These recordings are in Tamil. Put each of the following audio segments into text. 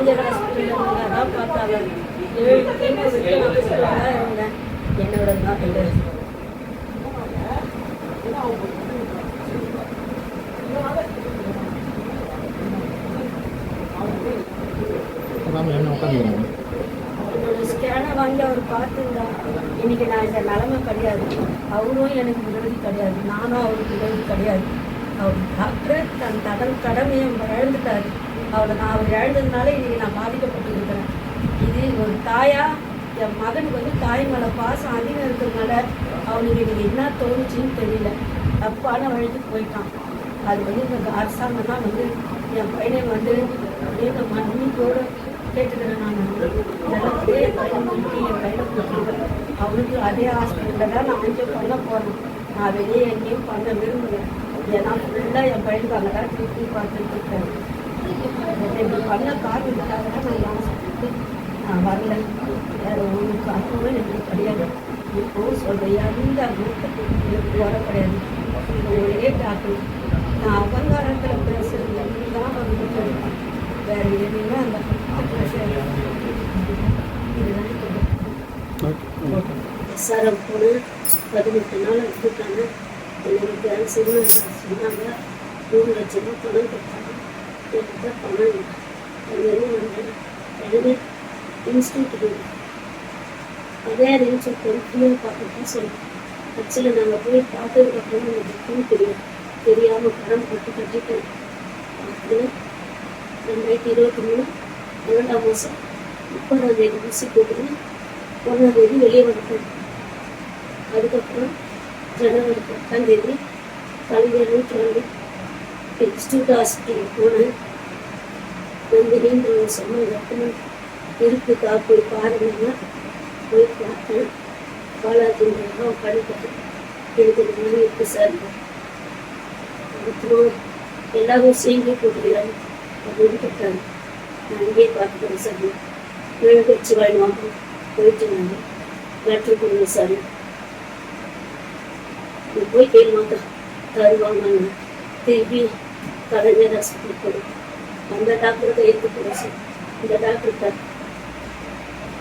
கலைஞர் ஹாஸ்பிட்டலில் தான் பார்த்தாங்க. 7 கீமோ விட்டு ஹாஸ்பிட்டலில் தான் இருந்தேன். என்னோட டாக்டர் என்னோட ஸ்கேனை வாங்கி அவர் பார்த்துருந்தா இன்னைக்கு நான் இந்த நிலைமை கிடையாது. அவரும் எனக்கு விரோதி கிடையாது, நானும் அவருக்கு விரோதி கிடையாது. அவர் டாக்டர் தன் கடமையை இழந்துட்டார். அவர் இழந்ததுனால இன்னைக்கு நான் பாதிக்கப்பட்டு இருக்கிறேன். இது ஒரு தாயா என் மகனுக்கு வந்து தாய் மேலே பாசம் அதிகம் இருக்கிறதுனால அவனுக்கு எனக்கு என்ன தோணுச்சுன்னு தெரியல, தப்பான வழிக்கு போயிட்டான். அது வந்து இந்த அரசாங்கம் தான் வந்து என் பையனை வந்து அப்படியே இந்த மன்னிப்போடு கேட்டுக்கிறேன். நான் நல்லபடியே என் பையனை கொடுத்துருக்கேன். அவனுக்கு அதே ஹாஸ்பிட்டலில் தான் நான் கொஞ்சம் பண்ண போகிறேன். நான் வெளியே எங்கேயும் பண்ண விரும்புகிறேன். ஏன்னா ஃபுல்லாக என் பையனுக்கு அங்கே தான் ட்ரீட்மெண்ட் பார்த்துட்டு இருக்கேன். இப்படி பண்ண காரணத்துக்காக தான் நான் ஹாஸ்பிட்டலுக்கு நான் வரல. வேறு ஒன்று காரணமும் எனக்கு கிடையாது. இப்போவும் சொல்கிறேன், எந்த எனக்கு வர கிடையாது. ஒரே டாக்டர் நான் அவங்காரத்தில் பேசுகிறது தான் வந்து வேறு எதுவுமே அந்த எஸ்ஆர்எம் போனேன். 18 நாள் எடுத்துட்டாங்க. எனக்கு கேன்சர்னு சொன்னாங்க. 3 லட்சம் ரூபா பணம் கொடுத்தாங்க. என்கிட்ட பணம் இல்லை. அதுவரையும் வந்தேன். உடனே இன்ஸ்டியூட் அதே அரேஞ்ச் ஃப்ரீயாக பார்த்துட்டு சொன்னேன். ஆக்சுவலி நாங்கள் போய் பார்த்ததுக்கப்புறம் எனக்கு தெரியாமல் பணம் கட்டிட்டேன். அதில் 2023 2ஆம் மாதம் 30ஆம் தேதி ஊசி போட்டு 1ஆம் தேதி வெளியே வந்துட்டேன். அதுக்கப்புறம் ஜனவரி 10ஆம் தேதி கலைஞர் நூற்றாண்டு இன்ஸ்டியூட் ஹாஸ்பிட்டலுக்கு போனேன். நந்தினின்ற சொன்னாங்க இருக்குக்கா போய் பாருங்கன்னா போய் பார்த்தேன். பாலாஜின்றவங்க படிக்கிறது எனக்கு இந்த மாதிரி இருக்குது சார். அதுக்கப்புறம் எல்லாரும் சேர்ந்தே போட்டுக்கிறாங்க அப்படின்னு கேட்டாங்க. நான் இங்கேயே பார்த்துக்கிறேன் சார். வேலை வச்சு வாங்கிவாங்க போயிட்டு நாங்கள் லெட்ரு கொடுங்க சார். நீ போய் கேள்வாங்க தருவாங்க. திருப்பி கலைஞர் ஹாஸ்பிட்டல் போடும். அந்த டாக்டரை கையெழுத்து போட சார். இந்த டாக்டர்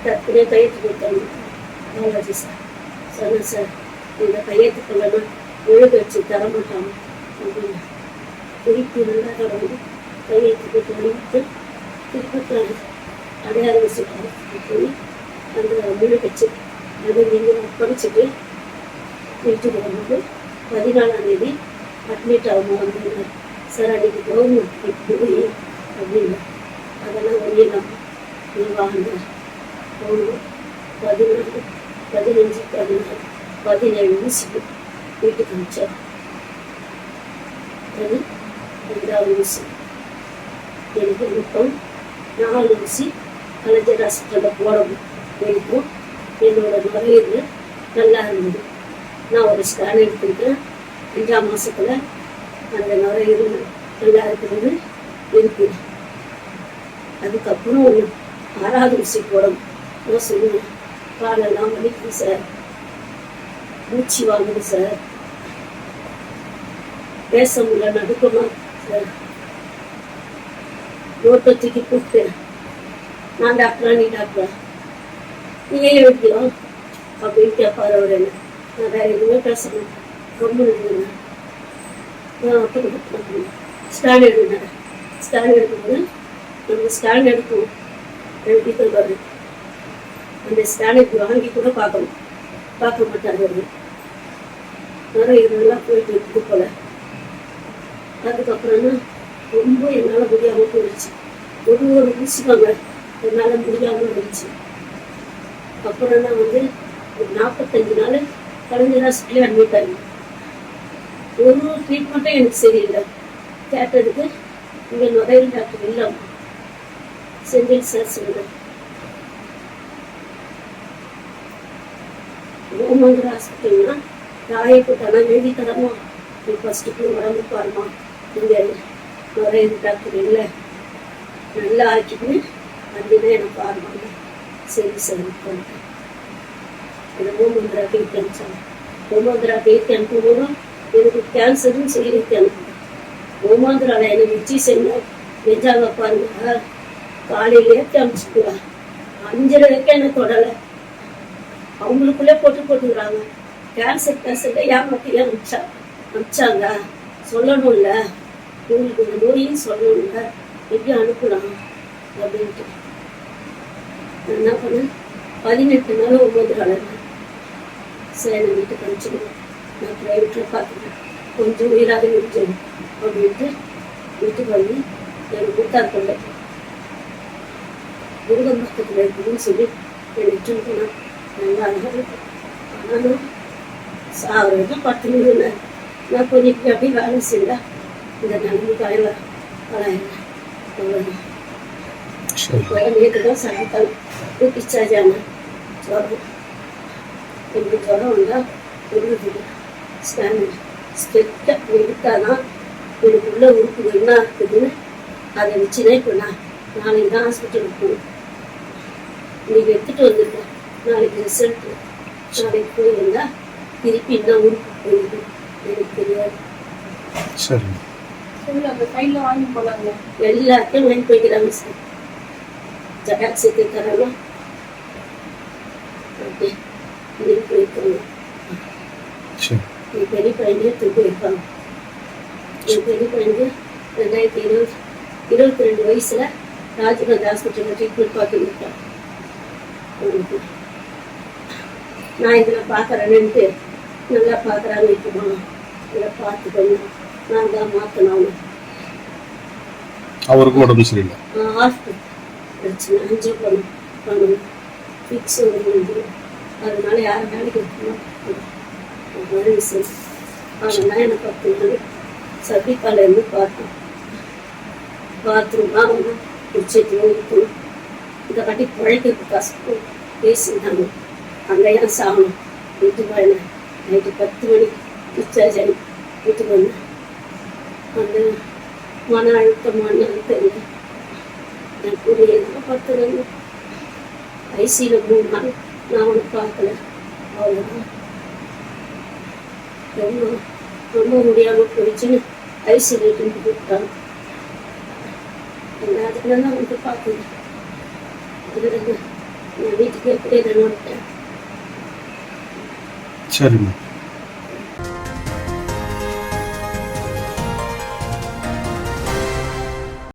டக்குனே கையெழுத்து கொடுத்தாங்க. பாலாஜி சார் சொன்னேன் சார், இந்த கையெழுத்து கொள்ளணும் எழுத வச்சு தரமாட்டாங்க அப்படின்னு. திருப்பி 2ஆவது வந்து கையெழுத்து கொடுத்து திருப்பி அடையாள வச்சு போய் அந்த முழு வச்சு அதை நீங்கள் படிச்சுட்டு வீட்டுக்கு வரும்போது 14ஆம் தேதி அட்மிட் ஆகும் அப்படின்னா சார் அன்றைக்கி கவர்மெண்ட் போய் அப்படின்னா அதெல்லாம் ஒன்றியலாம் நீ வாங்க போகணும். 14, 15, 16, 17 ஊசிக்கு வீட்டுக்கு அனுப்பிச்சார். அது 2ஆவது ஊசி. எனக்கு மொத்தம் 4 ஊசி கலைஞர் ஹாஸ்பிட்டலில் போடணும். எனக்கும் என்னோட நுரையீரல் நல்லா இருந்தது. நான் ஒரு ஸ்கேன் எடுத்துக்கிட்டேன். 5ஆம் மாதத்தில் அந்த நுரையீரல் நல்லா இருக்கிறது இருக்கு. அதுக்கப்புறம் 6ஆவது ஊசி போடணும். நான் சொல்லுவேன், காலெல்லாம் வலிக்குது சார், மூச்சு வாங்குது சார், பேச முடியல, நடுக்கணும் சார். நோட்டை தூக்கி கூப்பிட்டேன். நான் டாக்டரா நீ டாக்டரா, நீ ஏன் எழுதியும் அப்படின்னு கேட்பார் அவர். என்ன நான் வேற எதுவுமே பேசணும் ரொம்ப எழுதுனேன். ஸ்கேன் எழுதினேன். ஸ்கேன் எடுக்கும்போது நம்ம ஸ்கேன் எடுக்கும் எழுதி தருவார். அந்த ஸ்கேனை வாங்கி கூட பார்க்கணும், பார்க்க மாட்டார் அவர். நிறைய இதெல்லாம் போயிட்டு இருக்குது போல. அதுக்கப்புறம் தான் ரொம்ப என்னால் முடியாமல் போயிடுச்சு. ஒரு ஊசிக்காங்க என்னால் முடியாமல் இருந்துச்சு. அப்புறம் தான் வந்து ஒரு 45 நாள் கலைஞர் ஹாஸ்பிட்டலே அட்மிட் ஆகி ஒரு ட்ரீட்மெண்ட்டும் எனக்கு சரியில்லை. கேட்டதுக்கு இங்கே நுரையீரல் டாக்டர் இல்லாமல் செந்தில் சார் சொல்லுங்கள். ஓமங்கர் ஹாஸ்பிட்டல்னா ராயப்பட்டானா எழுதி தரமா, நீ ஃபஸ்ட்டு போய் உடம்பு பாருமா, இங்கே நுரையீரல் டாக்டர் இல்லை, நல்லா ஆக்கிட்டு அப்படின்னா எனக்கு பாருவாங்க. சரி சார் பண்ணிட்டேன். அந்த ஓமந்திரா கேட்டு அனுப்பிச்சாங்க. ஓமந்திரா கேட்டு அனுப்பும்போதும் எனக்கு கேன்சர்னு சொல்லி அனுப்பிட்டேன். ஓமாந்திராவில் எனக்கு வச்சு செஞ்ச நெஞ்சாங்க பாருங்க, காலையிலேயே அனுப்பிச்சுக்குவா. 5:30 வரைக்கும் என்ன தொடலை. அவங்களுக்குள்ளே போட்டுக்கிறாங்க. கேன்சர் பேஷண்ட்டை ஏமாற்றி அனுப்பிச்சாங்க. சொல்லணும்ல, உங்களுக்கு இந்த நோயின்னு சொல்லணும்ல, எப்படி அனுப்பலாம் அப்படின்ட்டு நான் என்ன பண்ணேன். 18 நாள் 9 நாள் சரி நான் வீட்டுக்கு அனுப்பிச்சிடுவேன், நான் ப்ரைவேட்டில் பார்த்துக்கிறேன், கொஞ்சம் உயிராக முடிஞ்சோம் அப்படின்ட்டு வீட்டுக்கு வந்து எனக்கு முத்தார் கொண்ட முருகன் பக்கத்தில் இருக்குதுன்னு சொல்லி என்னை போனால் நல்லா அழகாக இருக்கும். ஆனாலும் சாவரம் 10 நிமிடம் நான் கொஞ்சம் இப்படி அப்படி வேலை செஞ்சா இந்த நிலைமை காலையில் வராயிரம் அவ்வளோதான். நேற்று தான் சாயங்காலம் டிஸ்சார்ஜ் ஆனேன். ஜுரம் எனக்கு ஜுரம் வந்தால் ஒரு ஸ்கேனர் ஸ்டெப்டாக எடுத்தால் தான் எனக்கு உள்ள உறுப்பு என்ன இருக்குதுன்னு அதை வச்சுதான் இப்போ நாளைக்கு தான் ஹாஸ்பிட்டலுக்கு போகணும். இன்னைக்கு எடுத்துகிட்டு வந்துருக்கேன், நாளைக்கு ரிசல்ட்டு. நாளைக்கு போயிருந்தா திருப்பி என்ன உறுப்பு போயிருக்கு எனக்கு தெரியாது. சரி அந்த கையில் வாங்கி போகலாங்க. எல்லாத்தையும் வாங்கி போய்க்கிறாங்க சார். ஜகாத் சேர்த்து தராங்க அப்படி இன்னைக்கு போயிருக்காங்க. என் பெரிய பையனே எடுத்துட்டு போயிருக்காங்க. என் பெரிய பையனுக்கு 2022 வயசுல ராஜீவ்காந்தி ஹாஸ்பிட்டலில் ட்ரீட்மெண்ட் பார்த்துருக்கேன். நான் இதில் பார்க்குறேன்னுட்டு நல்லா பார்க்குறாங்க. வைக்குமா இதில் பார்த்துக்கணும், நான் தான் மாற்றணும். அவருக்கு உடம்பு சரியில்லை, ஹாஸ்பிட்டல் பிரச்சனை, அஞ்சு பண்ணணும், ஃபிக்ஸ் வந்து அதனால யாரும் வேலைக்கு இருக்கணும். அதனால எனக்கு 10 நாள் சபிக்காலேருந்து பார்த்தேன். பாத்ரூம்லாம் வந்து குடிச்சிட்டு இருக்கணும். இதை கட்டி பிழைக்கிறதுக்கு கஷ்டம் பேசினாங்க. அங்கே ஏன் சாகணும். வீட்டுக்கு வரேன். நைட்டு 10 மணிக்கு டிஸ்சார்ஜ் ஆகி வீட்டுக்கு வந்தேன். அந்த மன அழுத்தமான தெரியல. எனக்கு ஒரு எதுவும் பார்த்துருங்க. ஐசியில் 3 நாள் நான் ஒன்று பார்க்கல. அவ்வளோதான். ரொம்ப முடியாமல் போயிடுச்சுன்னு ஐசியில் கூப்பிட்டாங்க. அதுக்குள்ள தான் வந்து பார்க்கணும். அதுக்கு நான் வீட்டுக்கு எப்படி என்னோட சரிம்மா.